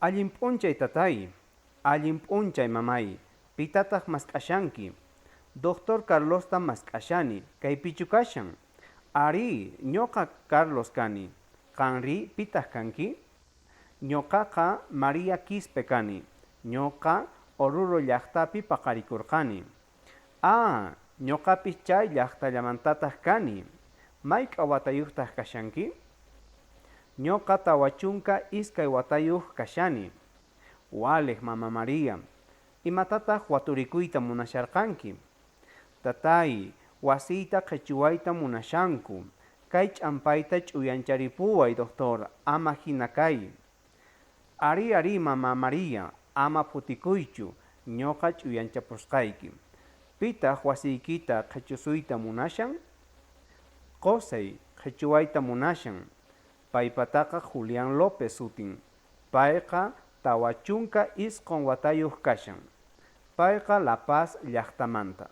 Allin p'unchay tatay, allin p'unchay mamay, pitataq mask'ashanki. Doctor Carlosta mask'ashani, kaypichu kashan. Ari, ñoqa Carlos kani. Qanri pitaq kanki? Ñoqaqa María Quispe kani. Ñoqa Oruro llaqtapi paqarikurqani. Ñoqapis chay llaqtallamantataq kani. Mayqa watayuqtaq kashanki? Ñoqa tawachunka iskay watayuq kashani. Waleq mama María. Imatataq waturikuyta munasharqanki. Tatay, wasiyta qhechuwayta munashanku. Kay ch'ampayta ch'uyancharipuway doctor, ama hina kay. Ari mama María, ama putikuychu, ñoqa ch'uyanchapusqayki. Pitaq wasiykita qhechusuyta munashan? Qosay, qhechuwayta munashan. Paypataqa Julián López sutin. Payqa tawachunka isqun watayuq kashan. Payqa La Paz llaqtamanta.